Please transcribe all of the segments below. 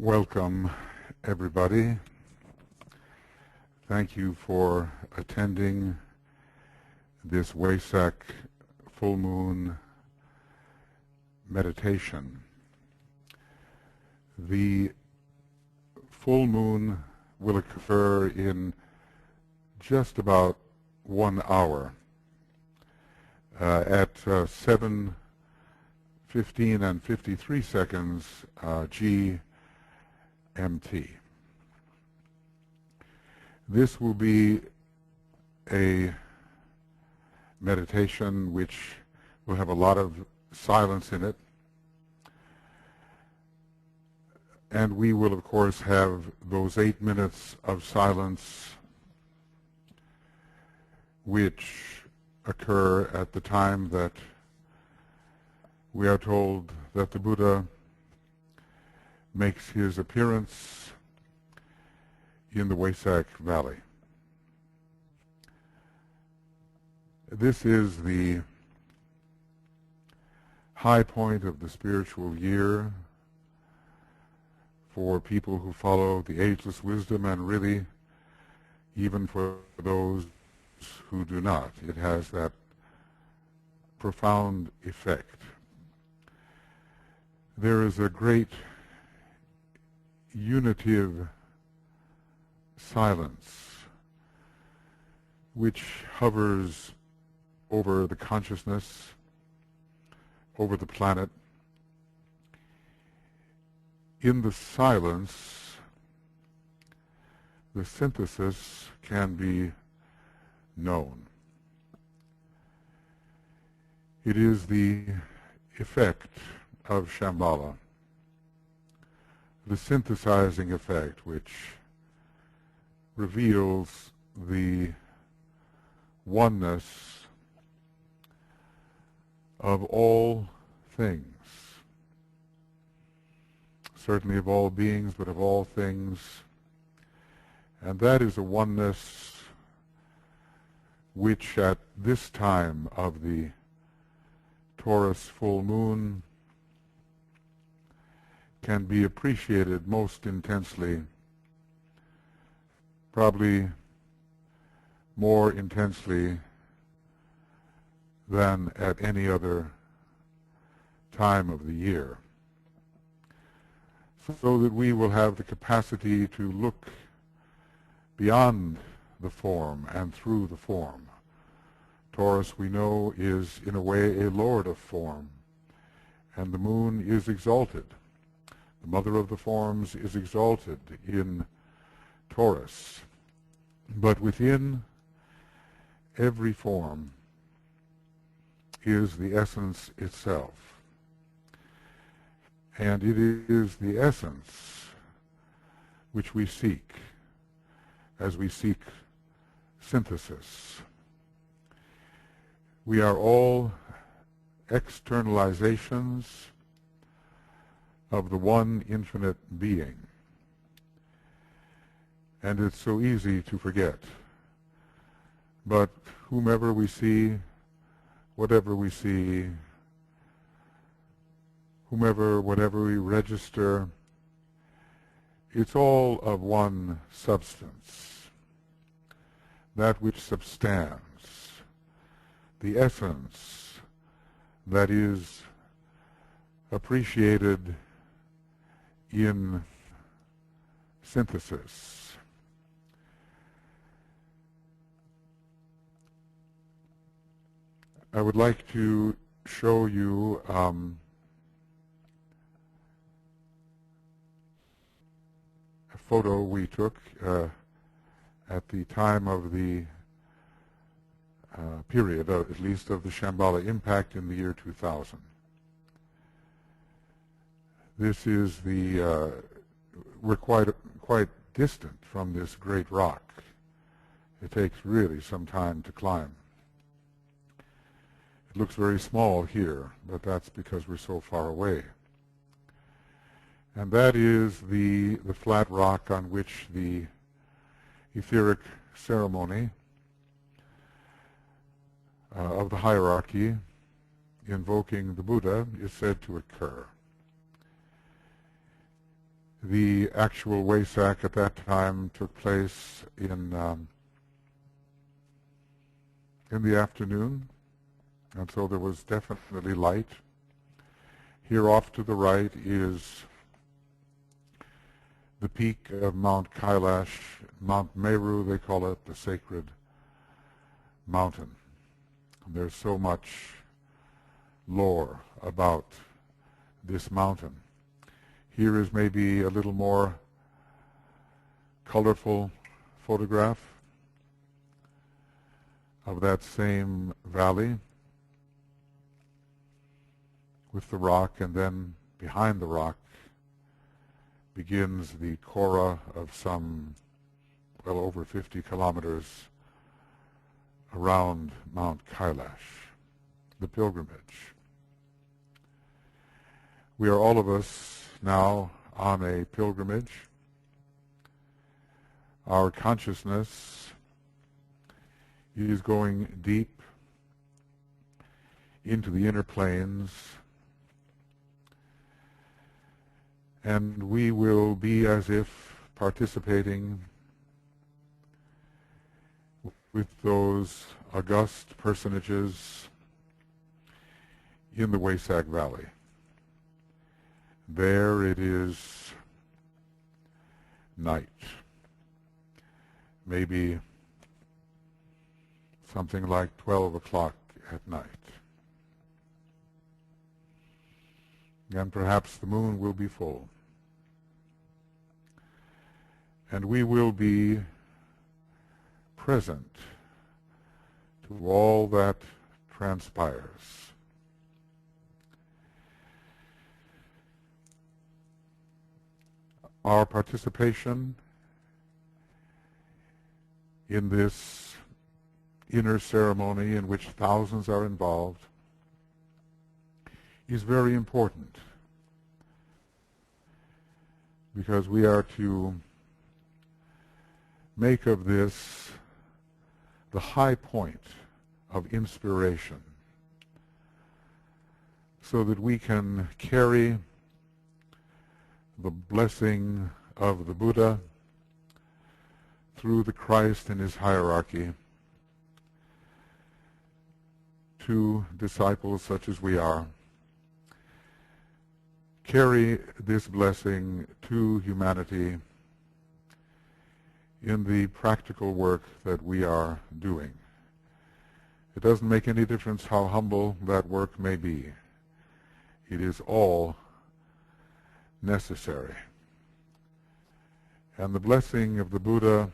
Welcome, everybody. Thank you for attending this Wesak full moon meditation. The full moon will occur in just about 1 hour at 7:15 and 53 seconds GMT. This will be a meditation which will have a lot of silence in it, and we will of course have those 8 minutes of silence which occur at the time that we are told that the Buddha makes his appearance in the Wesak Valley. This is the high point of the spiritual year for people who follow the ageless wisdom, and really even for those who do not. It has that profound effect. There is a great unitive silence which hovers over the consciousness, over the planet. In the silence, the synthesis can be known. It is the effect of Shambhala, the synthesizing effect, which reveals the oneness of all things, certainly of all beings, but of all things. And that is a oneness which at this time of the Taurus full moon can be appreciated most intensely, probably more intensely than at any other time of the year, so that we will have the capacity to look beyond the form and through the form. Taurus, we know, is in a way a lord of form, and the moon is exalted. The mother of the forms is exalted in Taurus. But within every form is the essence itself. And it is the essence which we seek as we seek synthesis. We are all externalizations of the one infinite being. And it's so easy to forget. But whomever we see, whatever we see, whatever we register, it's all of one substance, that which substands, the essence that is appreciated in synthesis. I would like to show you a photo we took at the time of the period, at least of the Shambhala impact in the year 2000. This is the, we're quite distant from this great rock. It takes really some time to climb. It looks very small here, but that's because we're so far away. And that is the flat rock on which the etheric ceremony of the hierarchy invoking the Buddha is said to occur. The actual Wesak at that time took place in the afternoon, and so there was definitely light. Here off to the right is the peak of Mount Kailash, Mount Meru, they call it the sacred mountain. There's so much lore about this mountain. Here is maybe a little more colorful photograph of that same valley with the rock, and then behind the rock begins the Kora of some, well, over 50 kilometers around Mount Kailash, the pilgrimage. We are all of us now on a pilgrimage. Our consciousness is going deep into the inner planes, and we will be as if participating with those august personages in the Wesak Valley. There it is night, maybe something like 12 o'clock at night. And perhaps the moon will be full. And we will be present to all that transpires. Our participation in this inner ceremony in which thousands are involved is very important, because we are to make of this the high point of inspiration, so that we can carry the blessing of the Buddha through the Christ and his hierarchy to disciples such as we are. Carry this blessing to humanity in the practical work that we are doing. It doesn't make any difference how humble that work may be. It is all necessary. And the blessing of the Buddha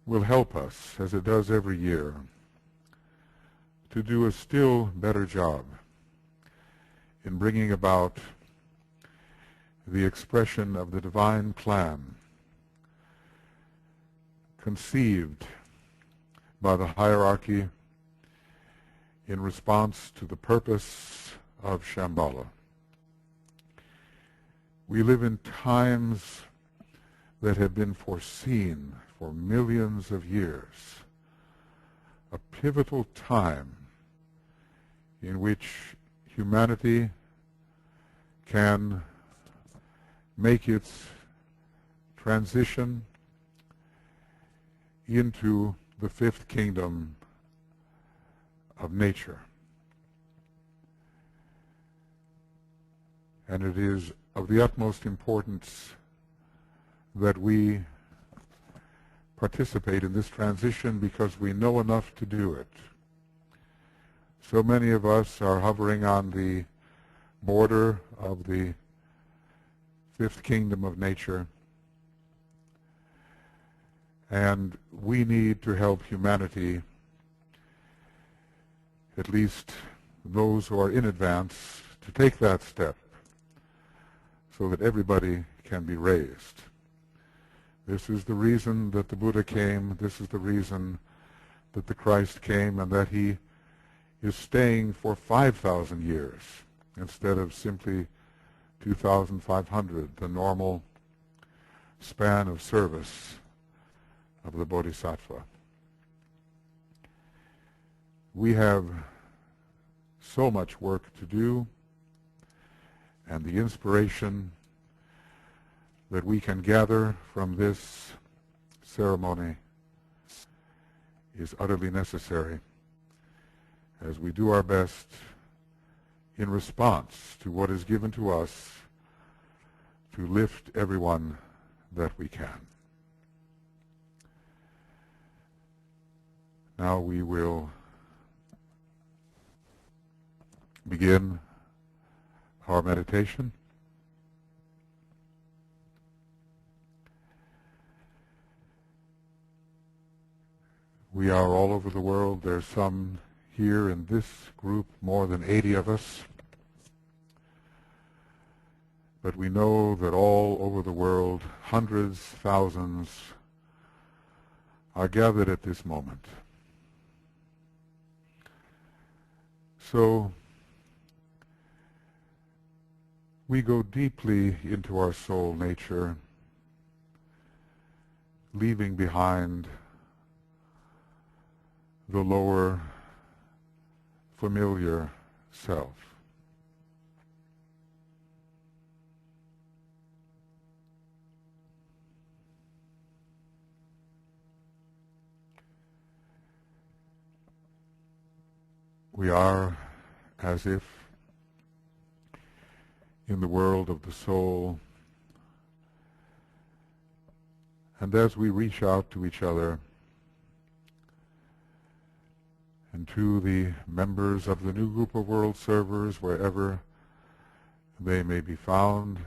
will help us, as it does every year, to do a still better job in bringing about the expression of the divine plan conceived by the hierarchy in response to the purpose of Shambhala. We live in times that have been foreseen for millions of years, a pivotal time in which humanity can make its transition into the fifth kingdom of nature. And it is of the utmost importance that we participate in this transition, because we know enough to do it. So many of us are hovering on the border of the fifth kingdom of nature, and we need to help humanity, at least those who are in advance, to take that step so that everybody can be raised. This is the reason that the Buddha came. This is the reason that the Christ came, and that he is staying for 5,000 years instead of simply 2,500, the normal span of service of the Bodhisattva. We have so much work to do, and the inspiration that we can gather from this ceremony is utterly necessary as we do our best in response to what is given to us to lift everyone that we can. Now we will begin our meditation. We are all over the world. There's some here in this group, more than 80 of us. But we know that all over the world, hundreds, thousands are gathered at this moment. So we go deeply into our soul nature, leaving behind the lower, familiar self. We are as if in the world of the soul, and as we reach out to each other and to the members of the new group of world servers, wherever they may be found,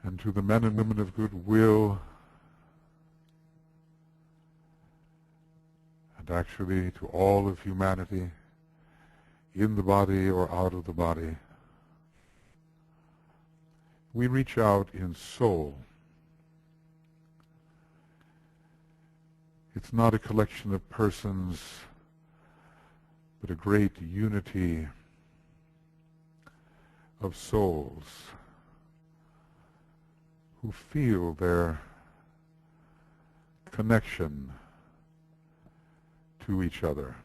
and to the men and women of goodwill, and actually to all of humanity, in the body or out of the body, we reach out in soul. It's not a collection of persons, but a great unity of souls who feel their connection to each other.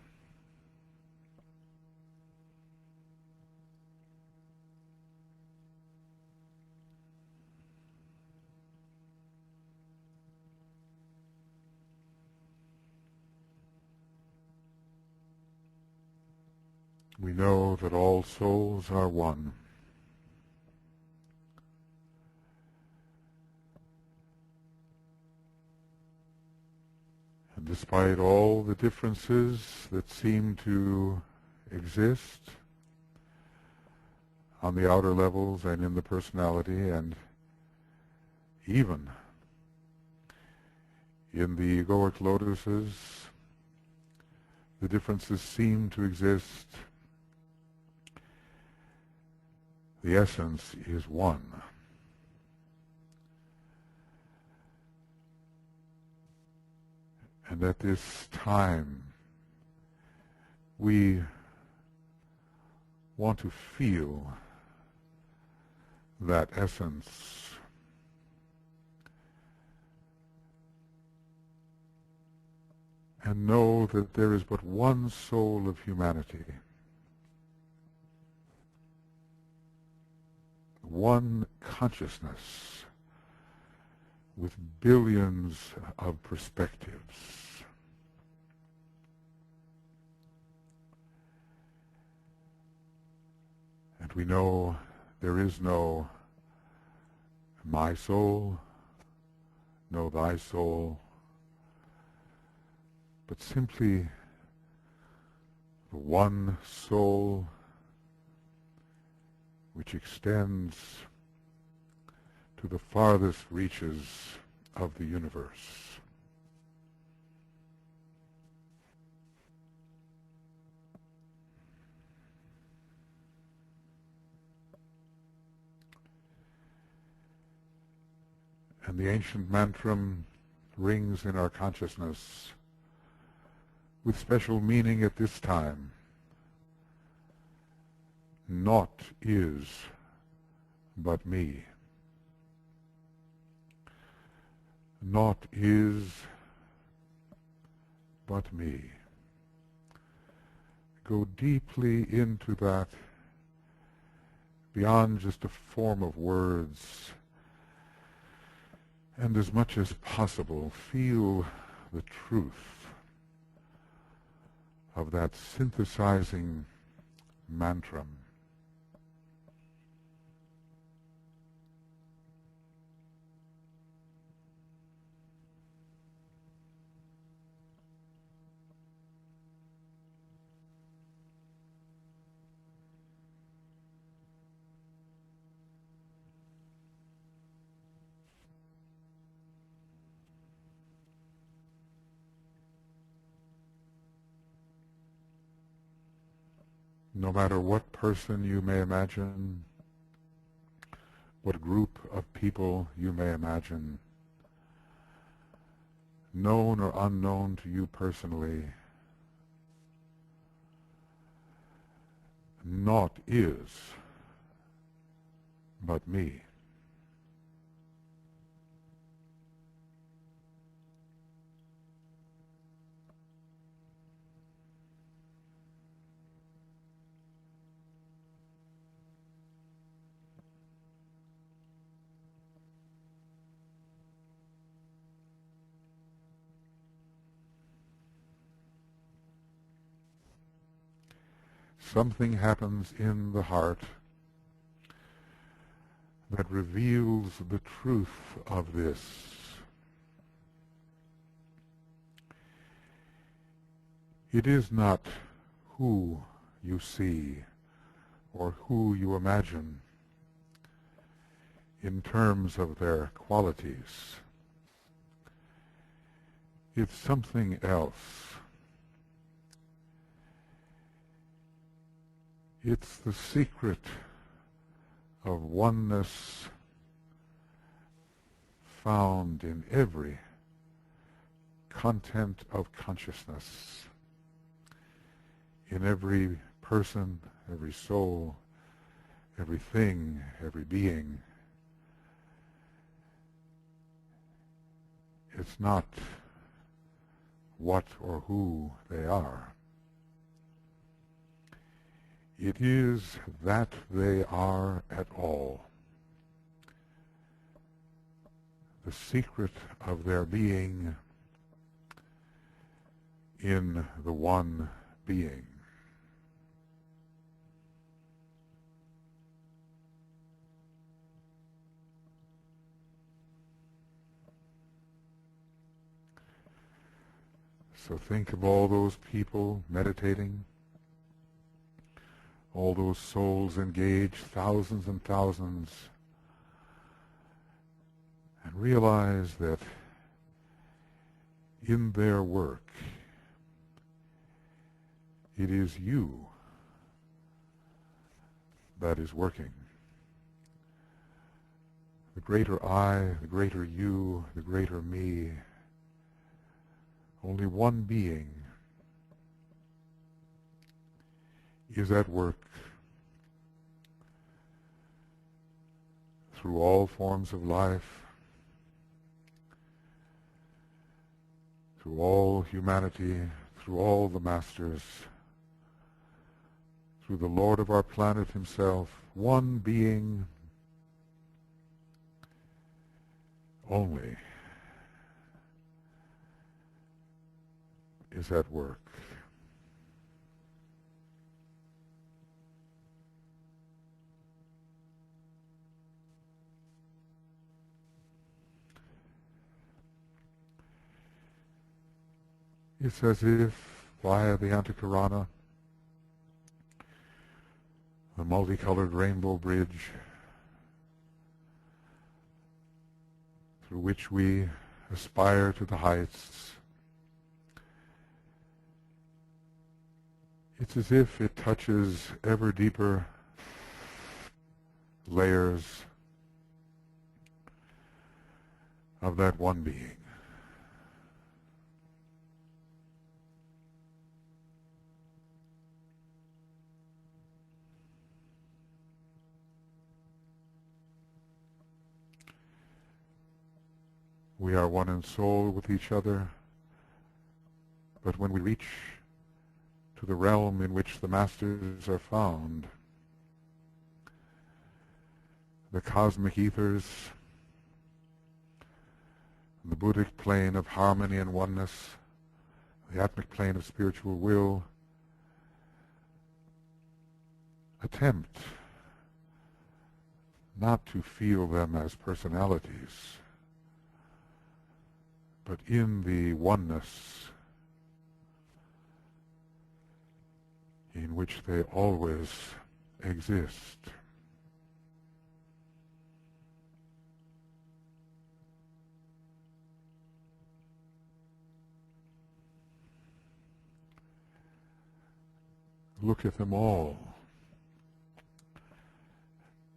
We know that all souls are one. And despite all the differences that seem to exist on the outer levels and in the personality, and even in the egoic lotuses, the differences seem to exist. The essence is one. And at this time, we want to feel that essence. And know that there is but one soul of humanity. One consciousness with billions of perspectives. And we know there is no my soul, no thy soul, but simply the one soul which extends to the farthest reaches of the universe. And the ancient mantra rings in our consciousness with special meaning at this time. Naught is but me. Naught is but me. Go deeply into that beyond just a form of words, and as much as possible feel the truth of that synthesizing mantra. No matter what person you may imagine, what group of people you may imagine, known or unknown to you personally, naught is but me. Something happens in the heart that reveals the truth of this. It is not who you see or who you imagine in terms of their qualities. It's something else. It's the secret of oneness found in every content of consciousness, in every person, every soul, everything, every being. It's not what or who they are. It is that they are at all. The secret of their being in the one being. So think of all those people meditating, all those souls engaged, thousands and thousands, and realize that in their work, it is you that is working. The greater I, the greater you, the greater me, only one being is at work through all forms of life, through all humanity, through all the masters, through the Lord of our planet himself. One being only is at work. It's as if via the Antakarana, the multicolored rainbow bridge through which we aspire to the heights, it's as if it touches ever deeper layers of that one being. We are one in soul with each other, but when we reach to the realm in which the masters are found, the cosmic ethers, the Buddhic plane of harmony and oneness, the atmic plane of spiritual will, attempt not to feel them as personalities, but in the oneness in which they always exist. Look at them all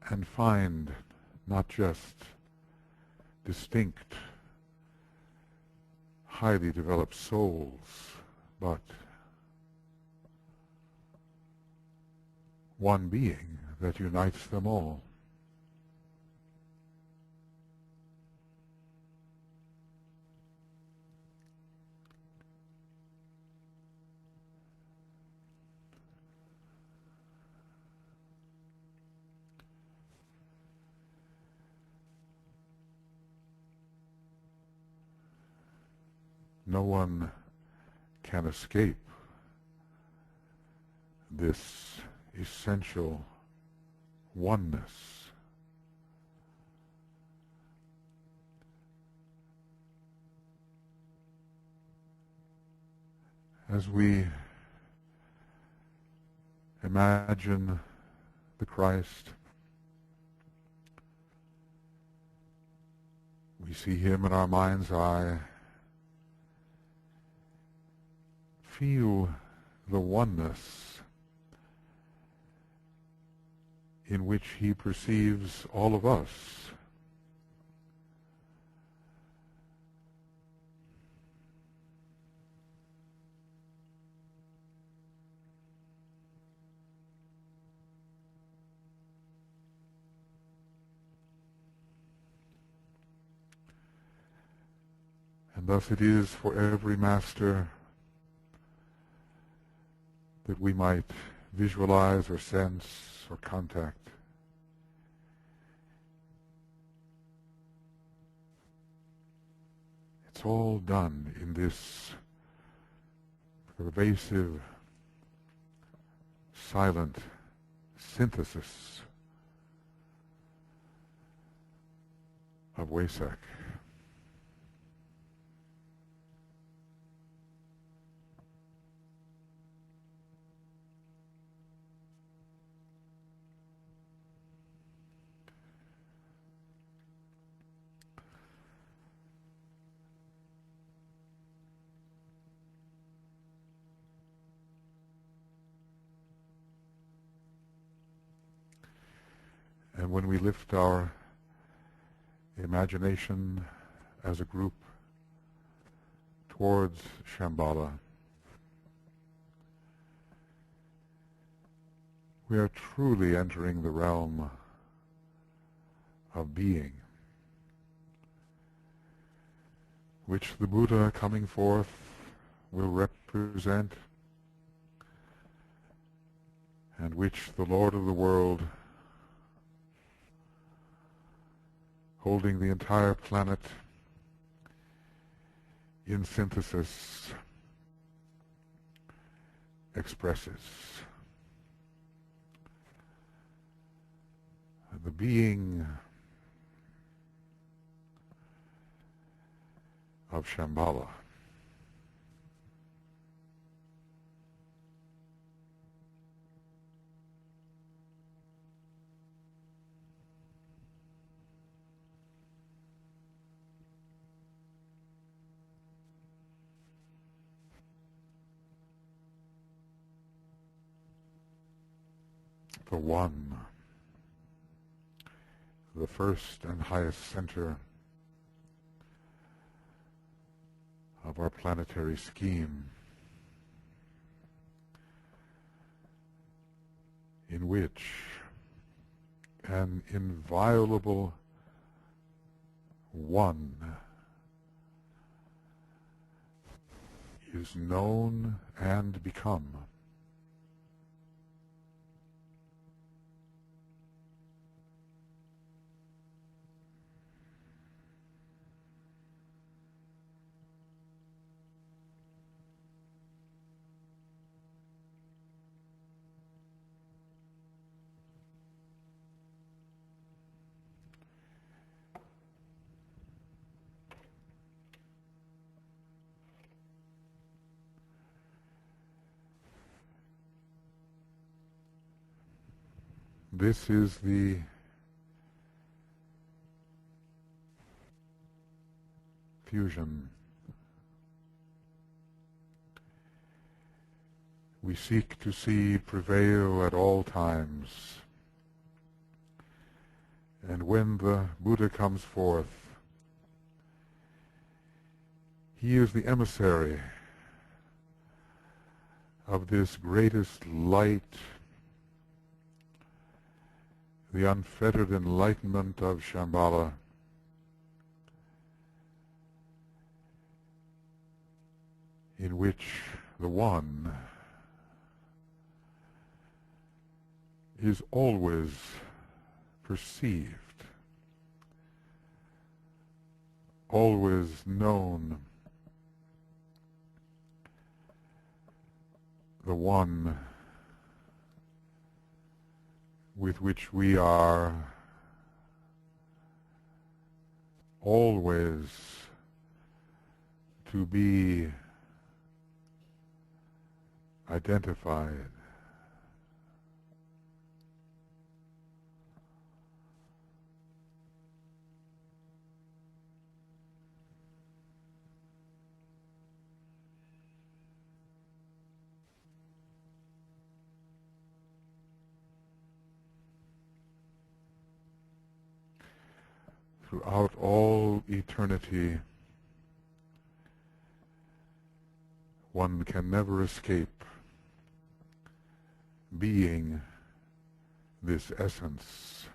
and find not just distinct, highly developed souls, but one being that unites them all. No one can escape this essential oneness. As we imagine the Christ, we see him in our mind's eye, feel the oneness in which he perceives all of us. And thus it is for every master that we might visualize or sense or contact. It's all done in this pervasive, silent synthesis of Wesak. And when we lift our imagination as a group towards Shambhala, we are truly entering the realm of being, which the Buddha coming forth will represent, and which the Lord of the world, holding the entire planet in synthesis, expresses. The being of Shambhala. The One, the first and highest center of our planetary scheme, in which an inviolable One is known and become. This is the fusion we seek to see prevail at all times. And when the Buddha comes forth, he is the emissary of this greatest light, the unfettered enlightenment of Shambhala, in which the One is always perceived, always known, the One with which we are always to be identified. Throughout all eternity, one can never escape being this essence.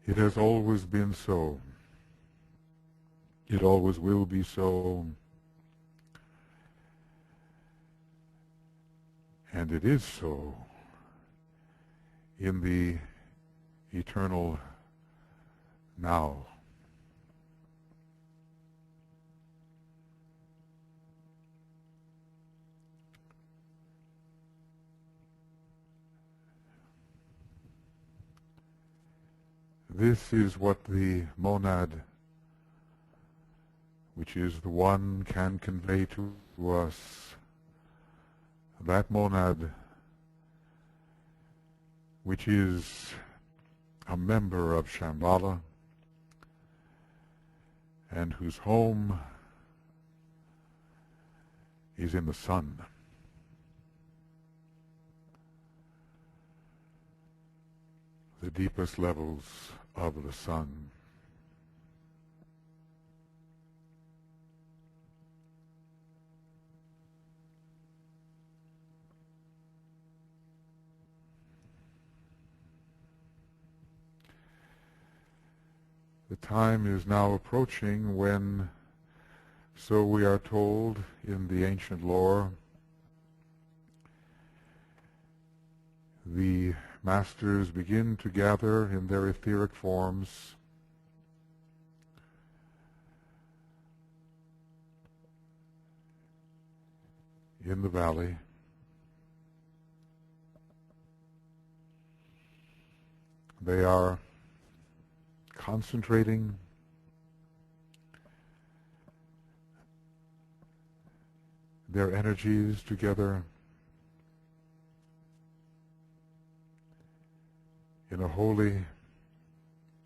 It has always been so. It always will be so. And it is so in the eternal now. This is what the monad, which is the One, can convey to us. That monad, which is a member of Shambhala and whose home is in the sun. The deepest levels of the sun. The time is now approaching when, so we are told in the ancient lore, the masters begin to gather in their etheric forms in the valley. They are concentrating their energies together in a holy,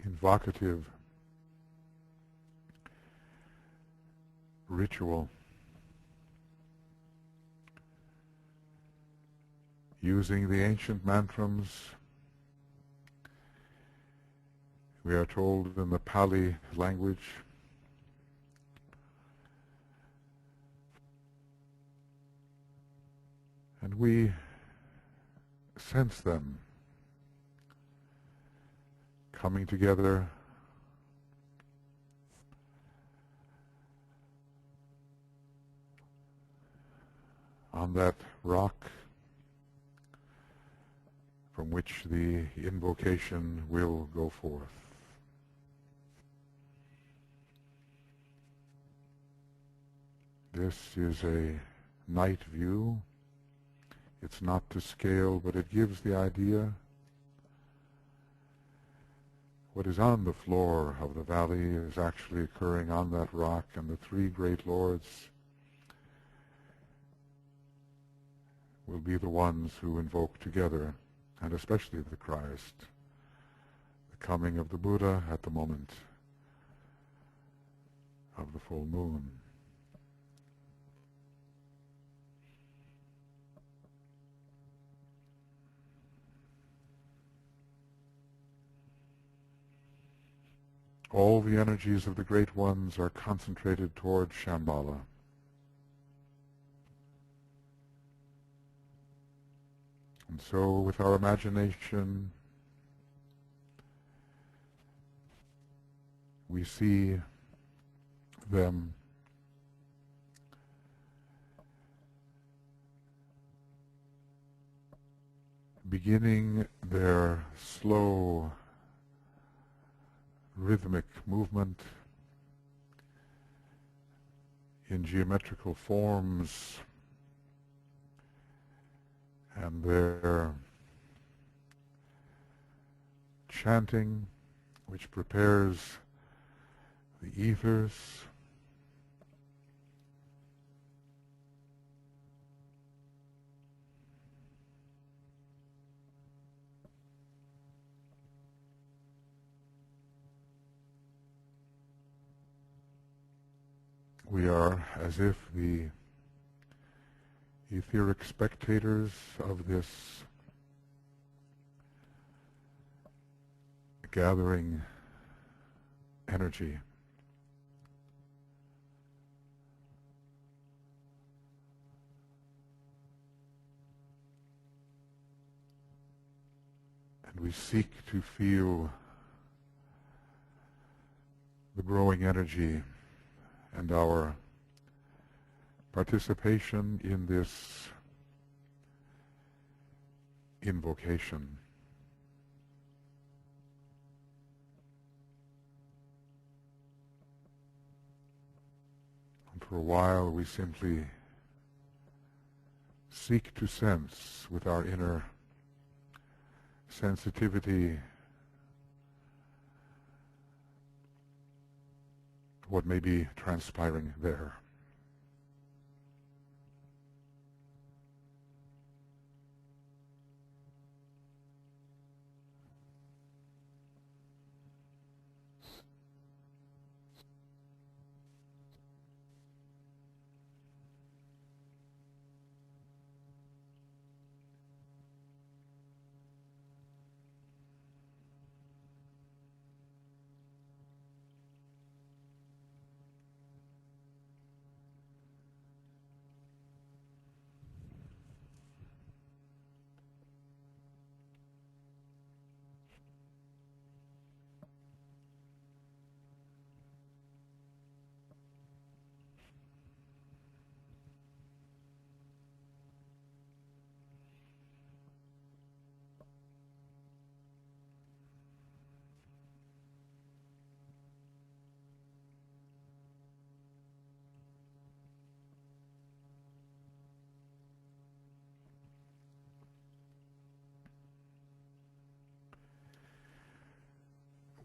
invocative ritual, using the ancient mantras. We are told in the Pali language, and we sense them coming together on that rock from which the invocation will go forth. This is a night view. It's not to scale, but it gives the idea. What is on the floor of the valley is actually occurring on that rock, and the three great lords will be the ones who invoke together, and especially the Christ, the coming of the Buddha at the moment of the full moon. All the energies of the Great Ones are concentrated toward Shambhala. And so with our imagination, we see them beginning their slow rhythmic movement in geometrical forms, and their chanting, which prepares the ethers we are as if the etheric spectators of this gathering energy. And we seek to feel the growing energy and our participation in this invocation. And for a while we simply seek to sense with our inner sensitivity what may be transpiring there.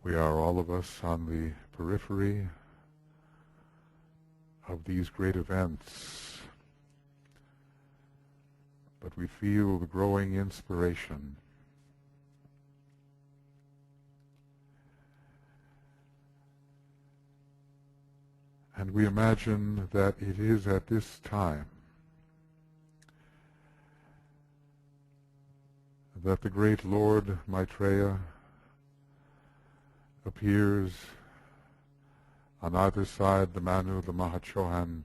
We are all of us on the periphery of these great events, but we feel the growing inspiration. And we imagine that it is at this time that the great Lord Maitreya appears on either side the Manu, the Mahachohan,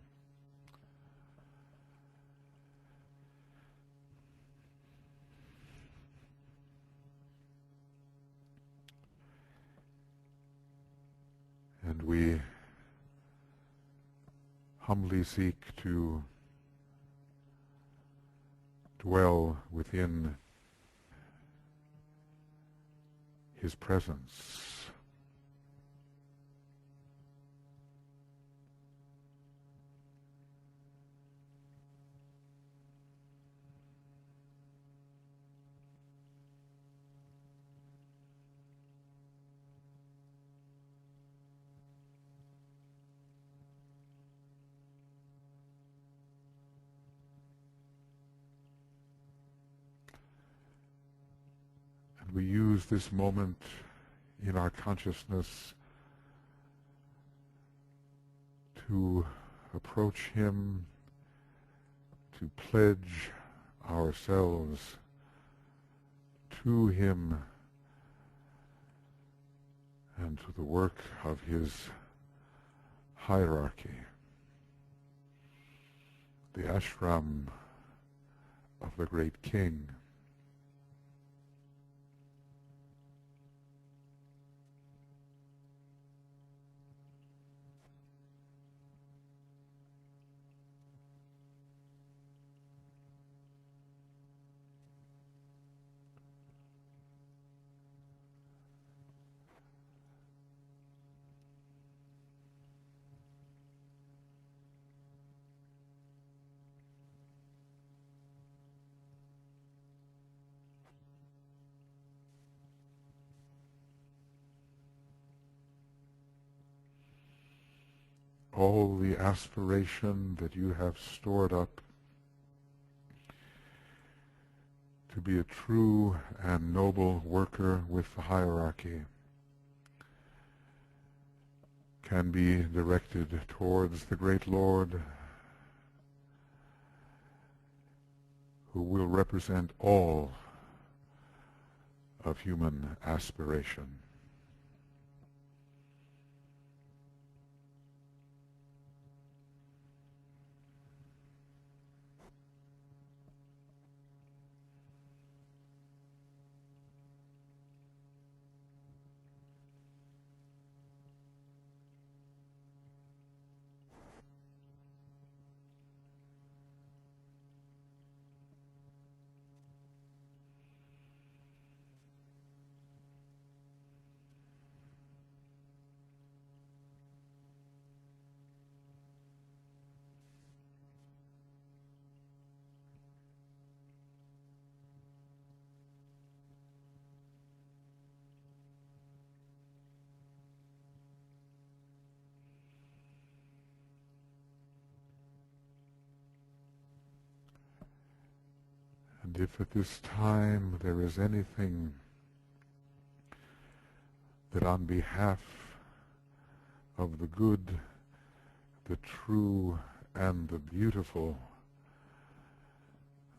and we humbly seek to dwell within his presence. we use this moment in our consciousness to approach Him, to pledge ourselves to Him and to the work of His hierarchy, the ashram of the great king. All the aspiration that you have stored up to be a true and noble worker with the hierarchy can be directed towards the great Lord, who will represent all of human aspiration. And if at this time there is anything that on behalf of the good, the true, and the beautiful,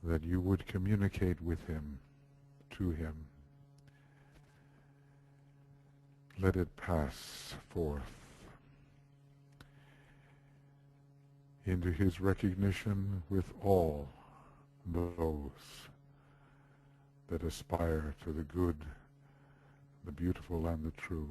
that you would communicate with Him, to Him, let it pass forth into His recognition with all those that aspire to the good, the beautiful, and the true.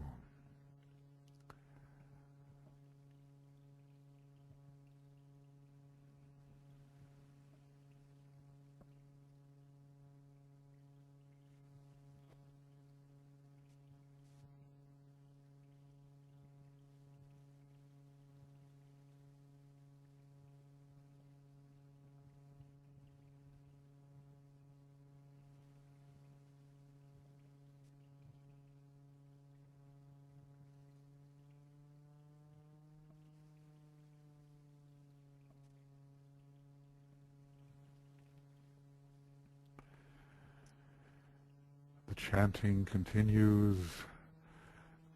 The chanting continues,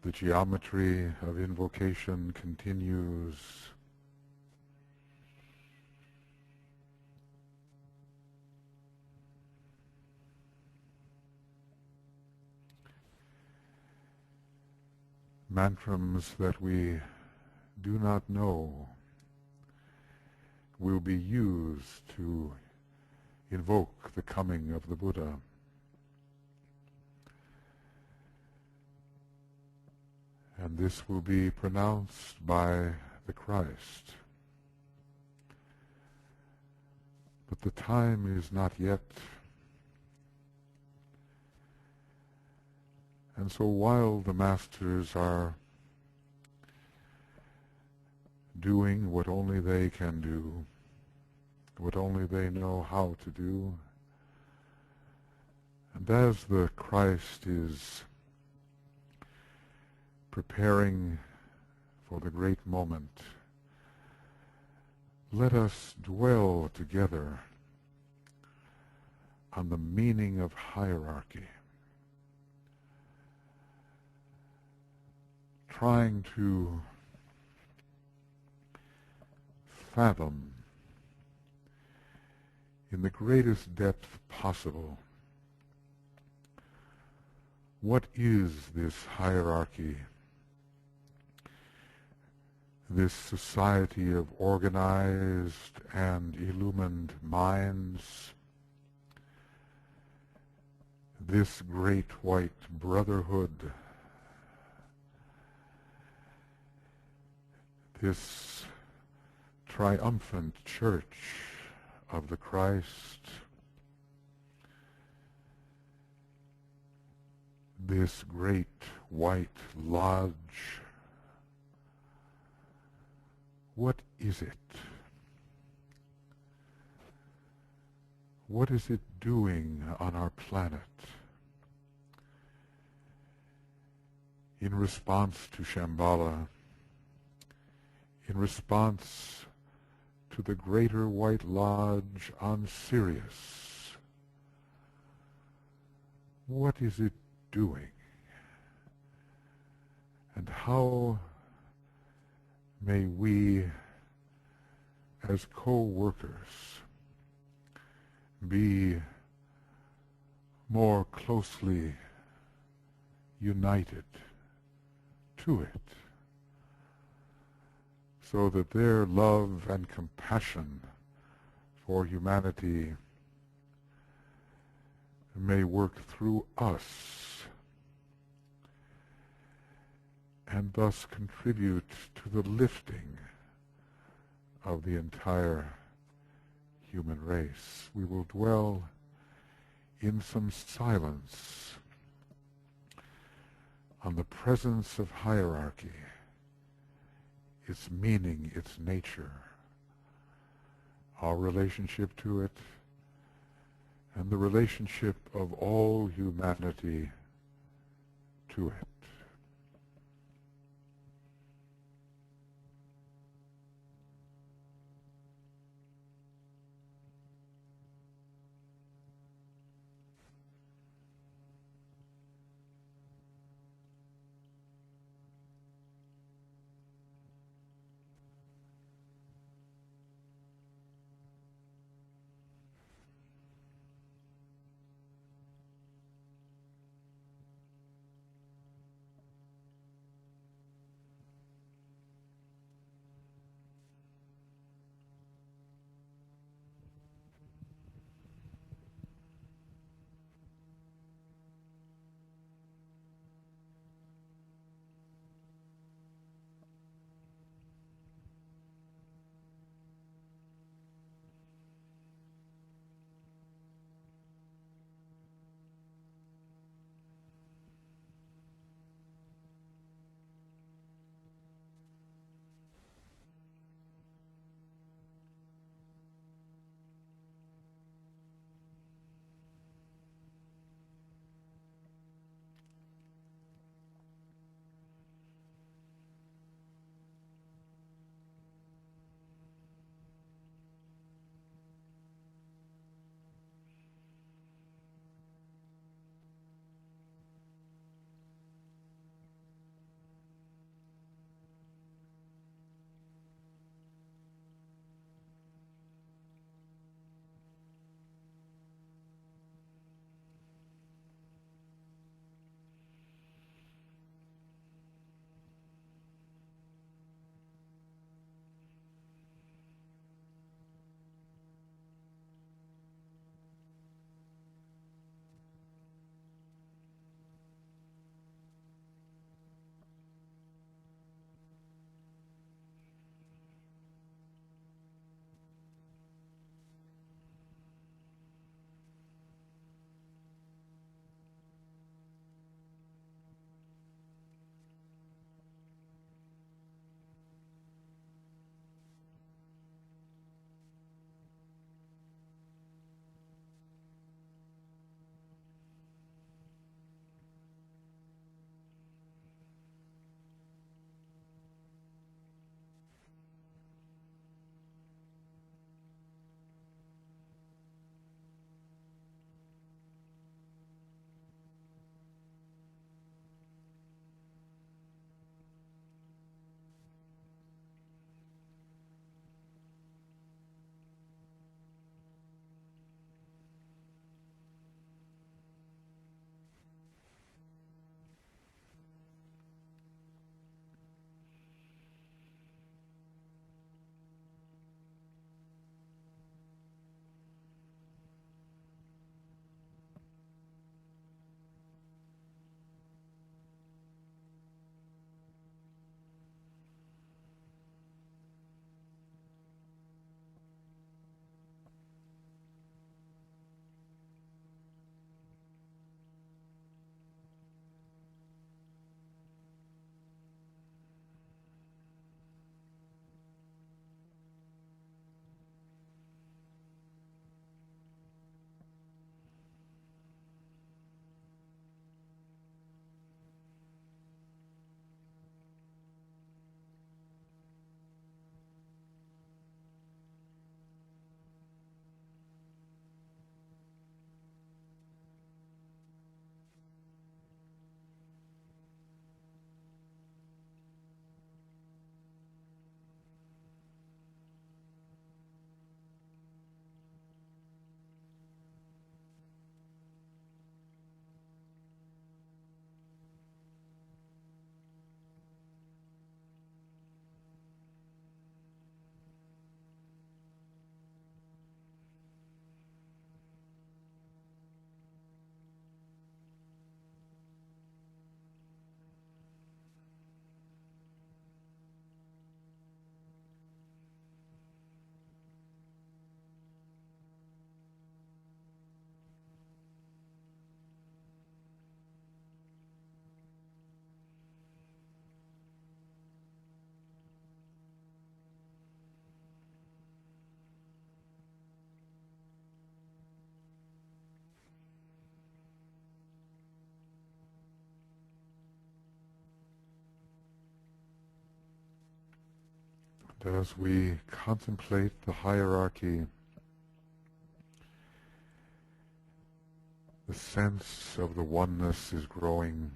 the geometry of invocation continues. Mantras that we do not know will be used to invoke the coming of the Buddha. And this will be pronounced by the Christ. But the time is not yet. And so while the masters are doing what only they can do, what only they know how to do, and as the Christ is preparing for the great moment, let us dwell together on the meaning of hierarchy, trying to fathom in the greatest depth possible what is this hierarchy, this society of organized and illumined minds, this great white brotherhood, this triumphant church of the Christ, this great white lodge. What is it? What is it doing on our planet in response to Shambhala, in response to the greater White Lodge on Sirius? What is it doing? And how may we, as co-workers, be more closely united to it, so that their love and compassion for humanity may work through us and thus contribute to the lifting of the entire human race. We will dwell in some silence on the presence of hierarchy, its meaning, its nature, our relationship to it, and the relationship of all humanity to it. as we contemplate the hierarchy, the sense of the oneness is growing.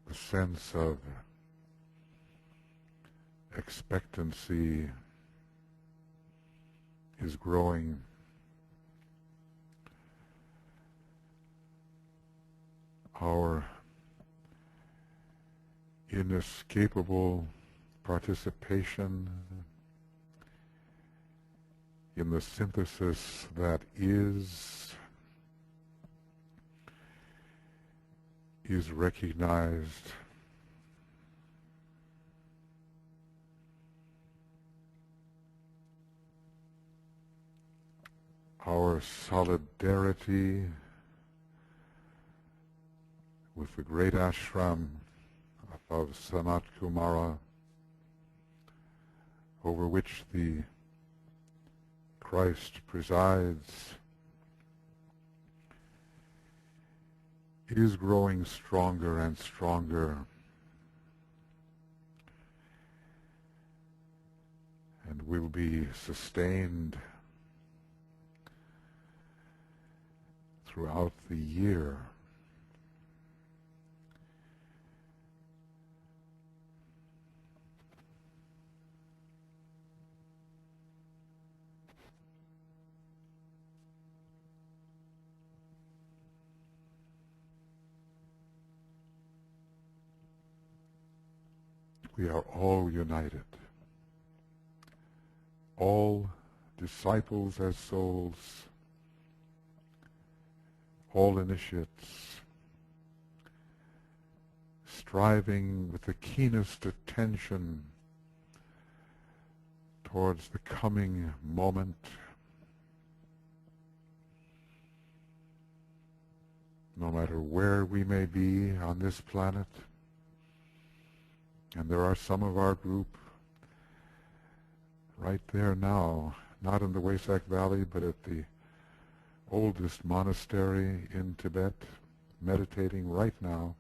The sense of expectancy is growing. Our inescapable participation in the synthesis that is recognized. Our solidarity with the great ashram of Sanat Kumara, over which the Christ presides, is growing stronger and stronger, and will be sustained throughout the year. We are all united, all disciples as souls, all initiates, striving with the keenest attention towards the coming moment, no matter where we may be on this planet. And there are some of our group right there now, not in the Wesak Valley, but at the oldest monastery in Tibet, meditating right now.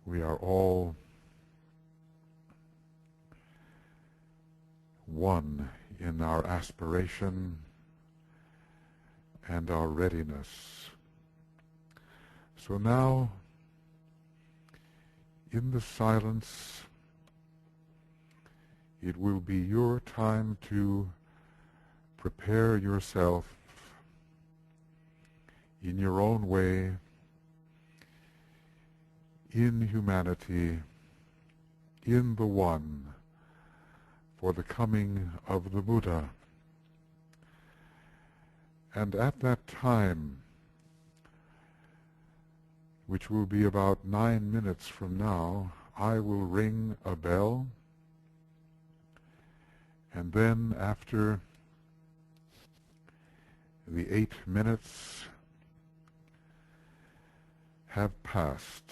We are all one in our aspiration and our readiness. So now, in the silence, it will be your time to prepare yourself in your own way, in humanity, in the One, for the coming of the Buddha. And at that time, which will be about 9 minutes from now, I will ring a bell, and then after the 8 minutes have passed,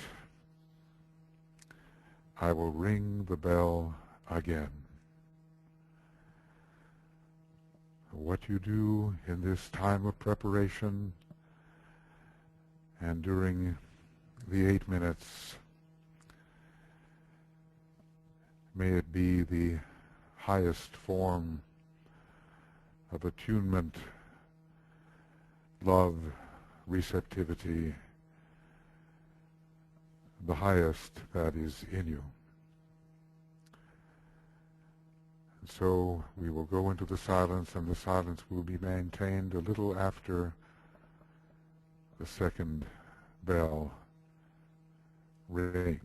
I will ring the bell again. What you do in this time of preparation and during the 8 minutes, may it be the highest form of attunement, love, receptivity, the highest that is in you. And so we will go into the silence, and the silence will be maintained a little after the second bell rings.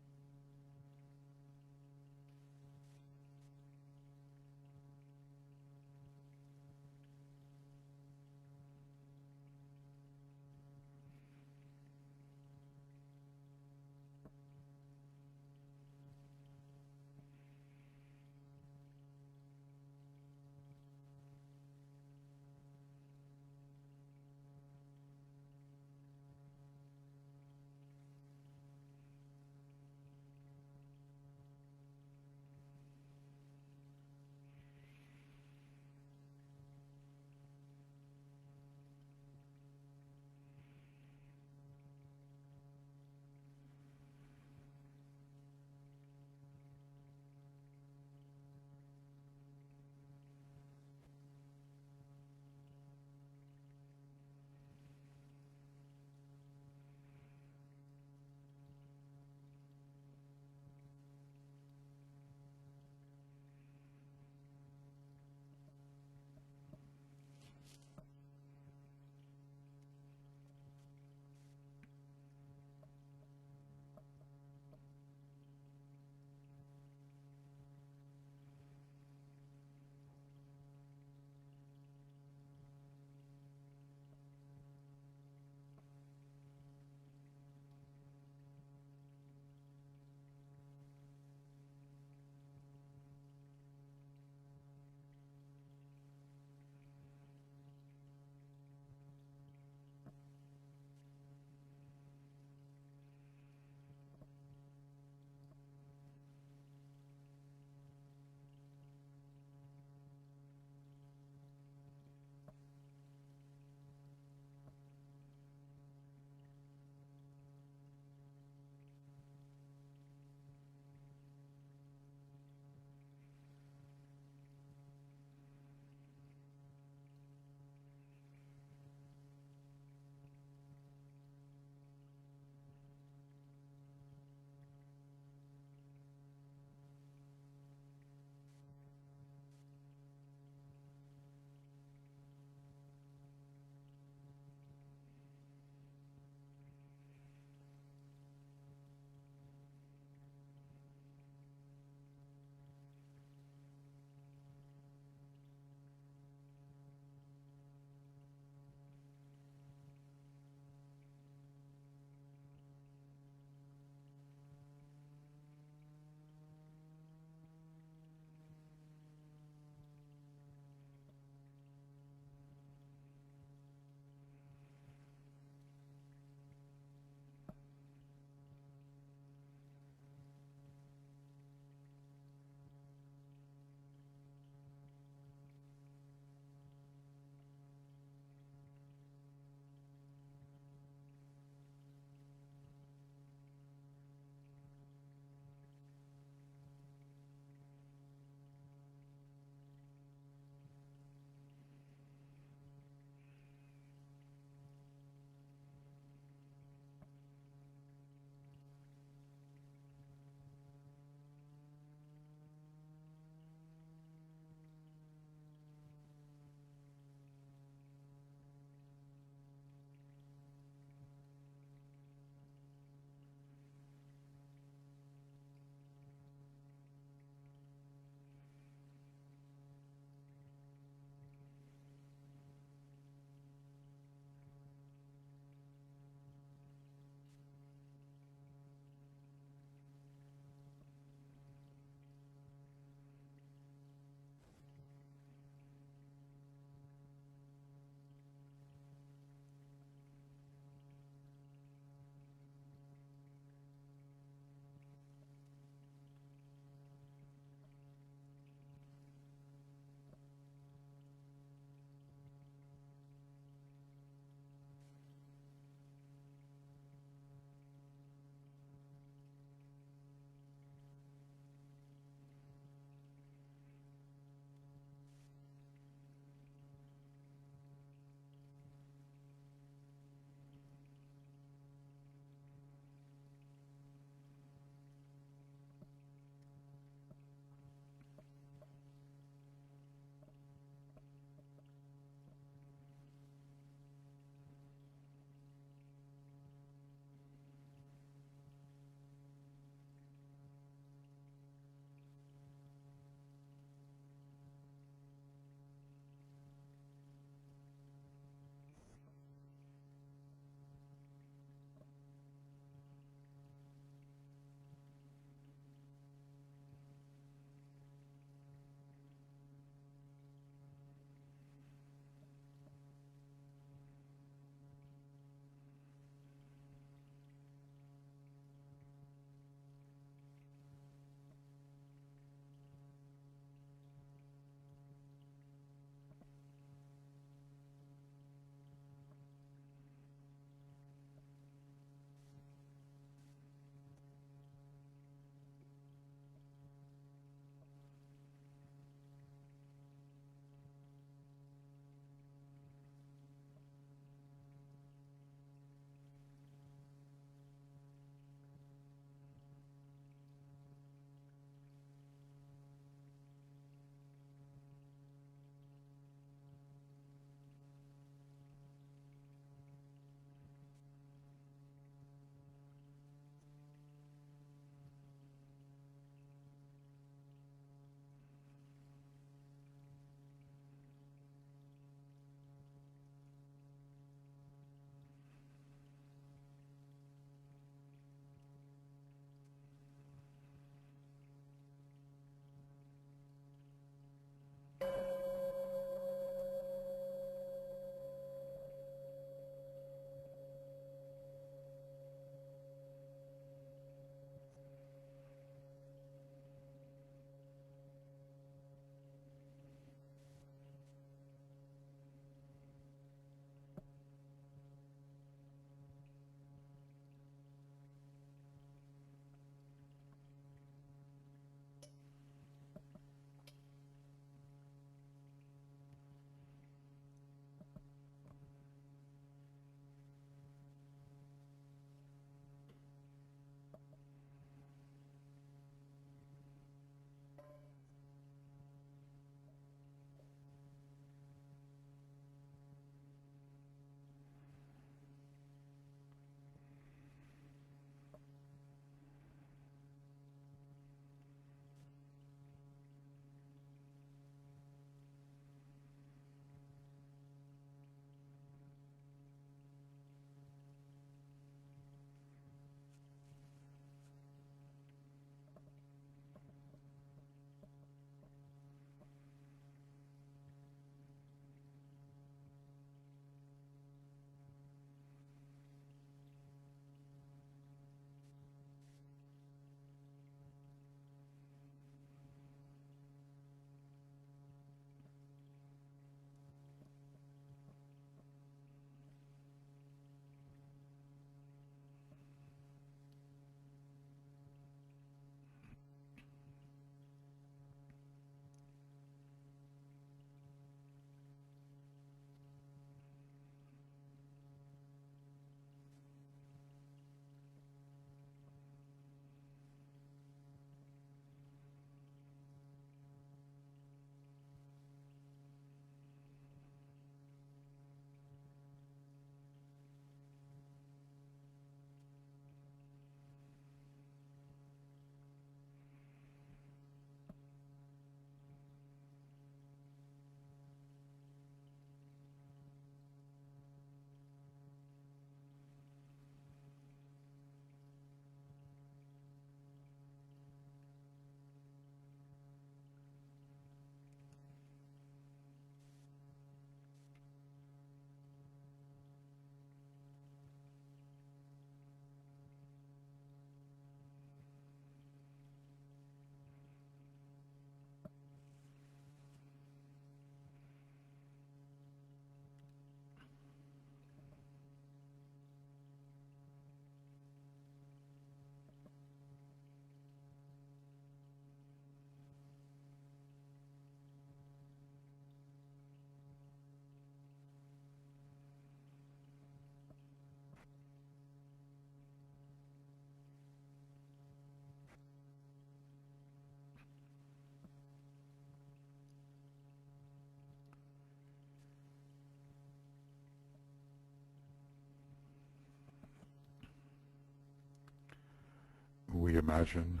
imagine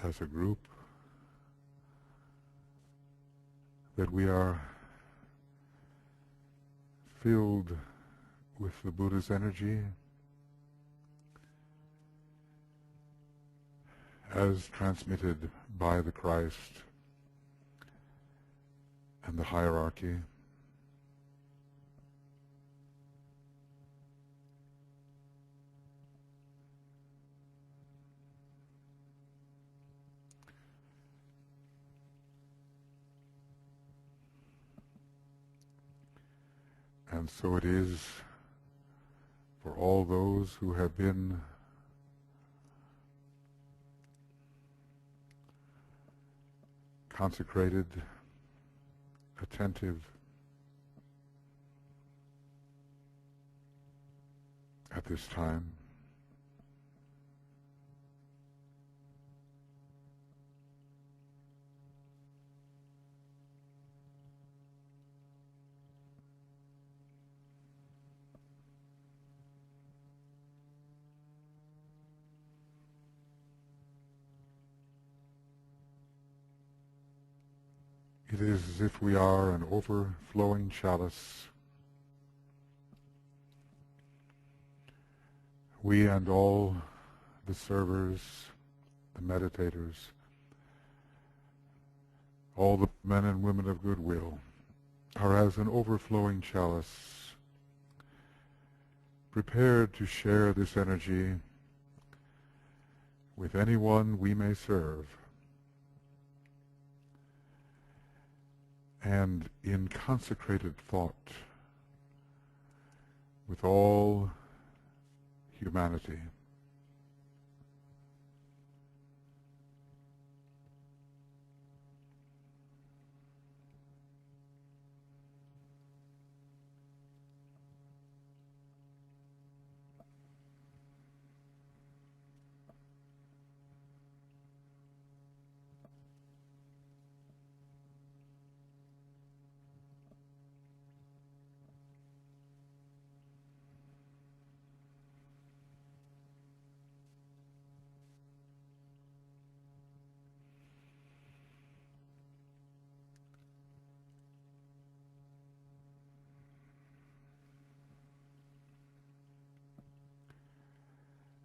as a group that we are filled with the Buddha's energy as transmitted by the Christ and the hierarchy. And so it is for all those who have been consecrated, attentive at this time. It is as if we are an overflowing chalice. We and all the servers, the meditators, all the men and women of goodwill are as an overflowing chalice, prepared to share this energy with anyone we may serve. And in consecrated thought with all humanity.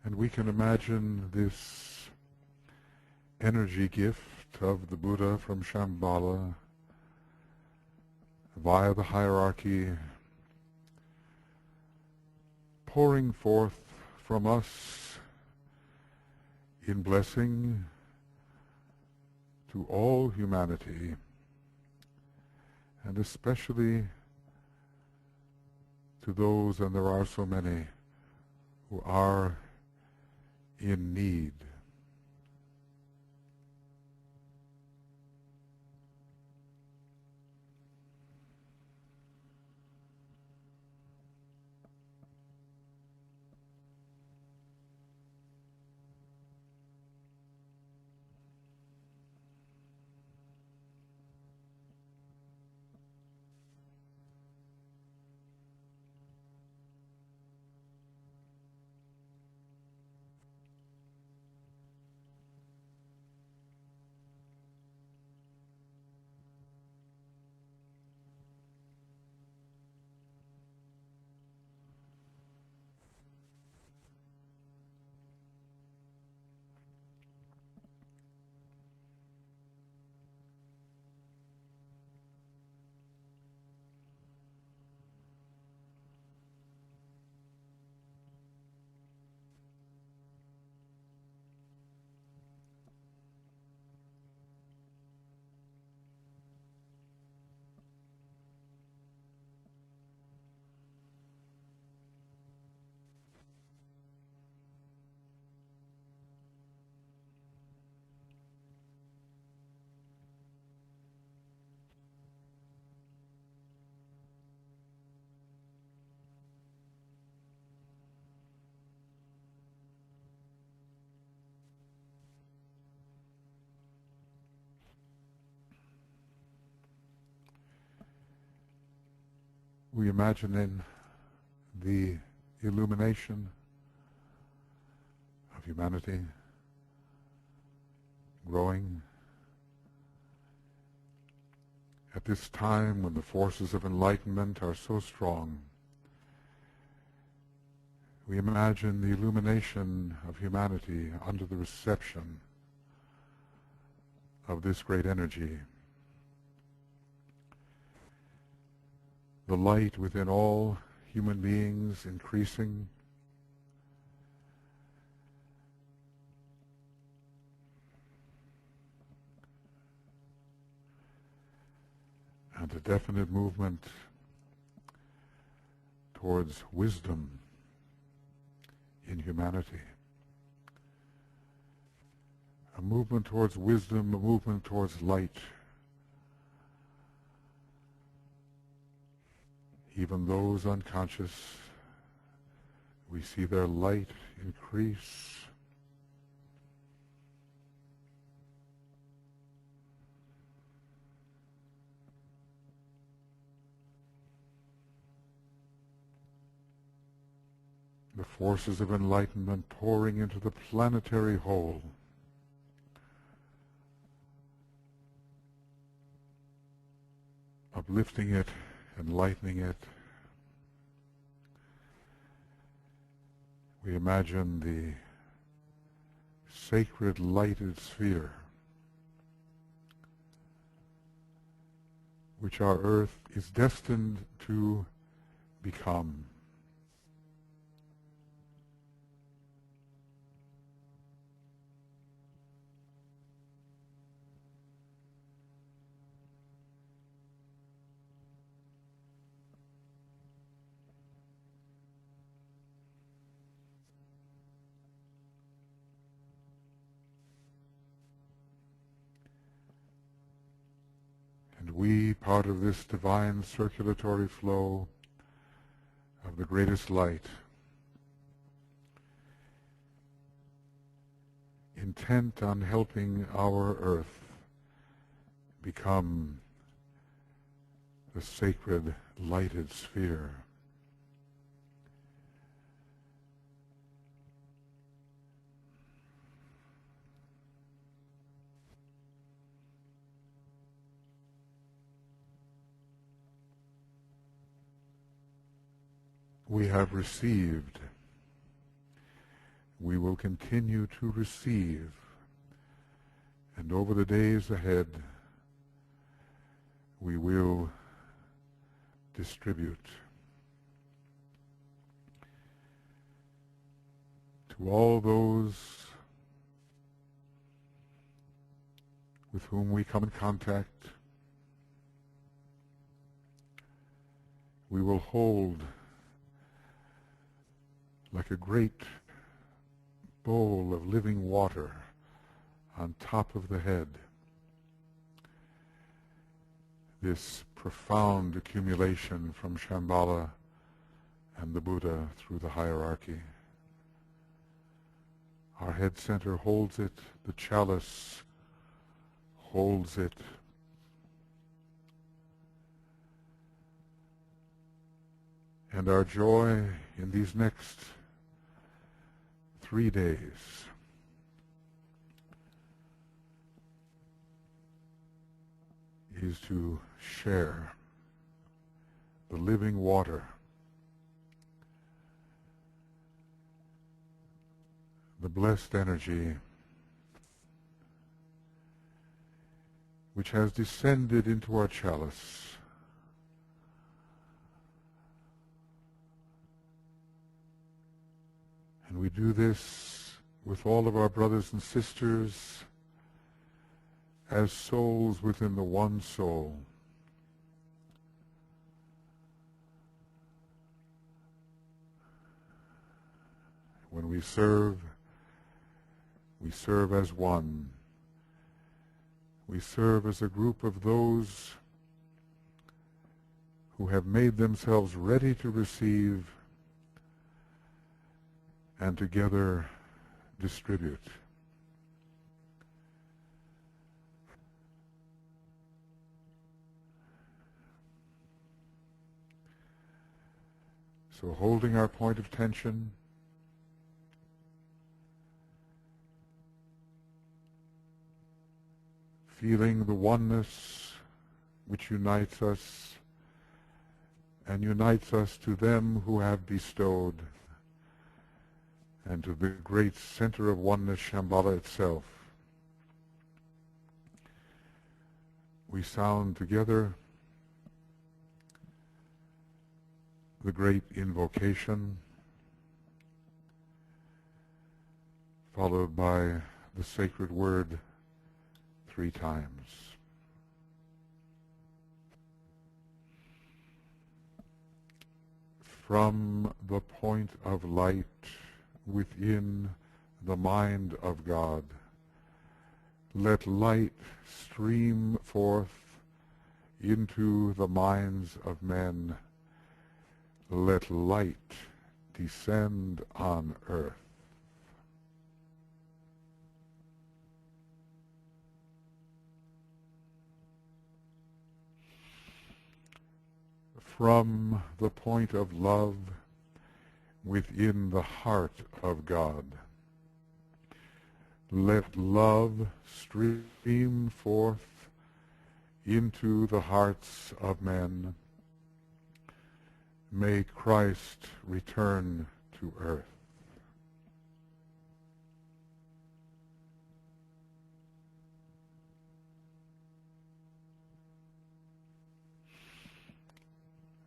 And we can imagine this energy gift of the Buddha from Shambhala via the hierarchy pouring forth from us in blessing to all humanity, and especially to those, and there are so many, who are in need. We imagine in the illumination humanity growing at this time when the forces of enlightenment are so strong. We imagine the illumination of humanity under the reception of this great energy. The light within all human beings increasing, and a definite movement towards wisdom in humanity. A movement towards wisdom, a movement towards light. Even those unconscious, we see their light increase. The forces of enlightenment pouring into the planetary whole. Uplifting it, enlightening it. We imagine the sacred lighted sphere which our earth is destined to become. We, part of this divine circulatory flow of the greatest light, intent on helping our earth become the sacred lighted sphere. We have received. We will continue to receive. And over the days ahead, we will distribute. To all those with whom we come in contact, we will hold like a great bowl of living water on top of the head, this profound accumulation from Shambhala and the Buddha through the hierarchy. Our head center holds it, the chalice holds it. And our joy in these next 3 days is to share the living water, the blessed energy which has descended into our chalice. And we do this with all of our brothers and sisters as souls within the one soul. When we serve as one. We serve as a group of those who have made themselves ready to receive and together distribute. So holding our point of tension, feeling the oneness which unites us and unites us to them who have bestowed, and to the great center of oneness, Shambhala itself. We sound together the great invocation, followed by the sacred word 3 times. From the point of light within the mind of God, let light stream forth into the minds of men. Let light descend on earth. From the point of love within the heart of God, let love stream forth into the hearts of men. May Christ return to earth.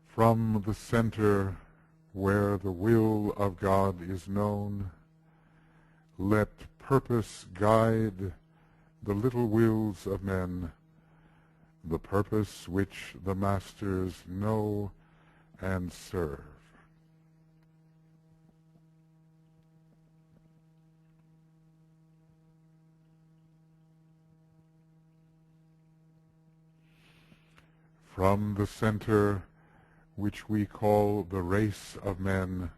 From the center where the will of God is known, let purpose guide the little wills of men, the purpose which the masters know and serve. From the center which we call the race of men,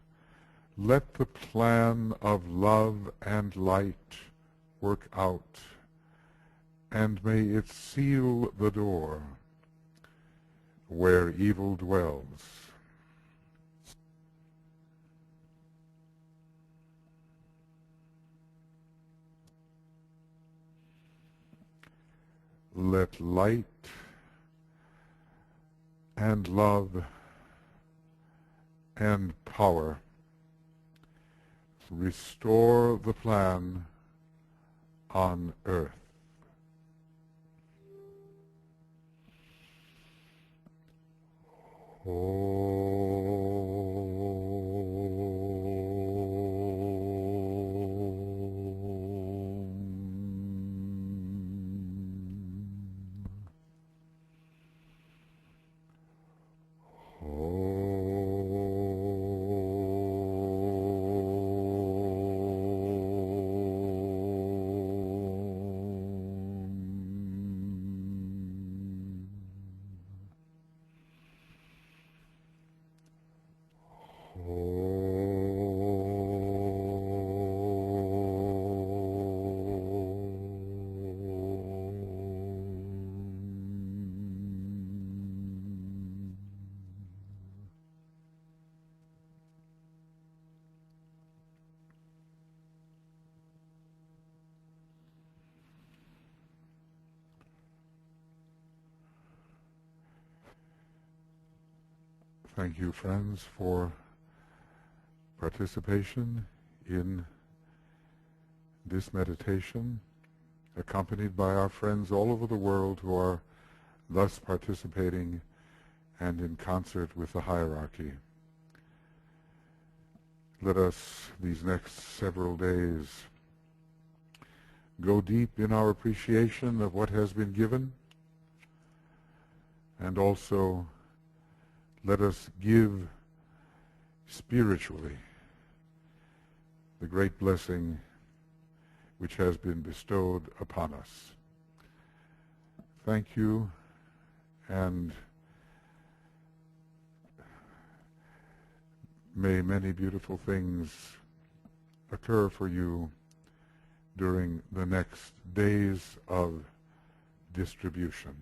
let the plan of love and light work out, and may it seal the door where evil dwells. Let light and love and power restore the plan on earth. Thank you, friends, for participation in this meditation, accompanied by our friends all over the world who are thus participating and in concert with the hierarchy. Let us, these next several days, go deep in our appreciation of what has been given, and also let us give spiritually the great blessing which has been bestowed upon us. Thank you, and may many beautiful things occur for you during the next days of distribution.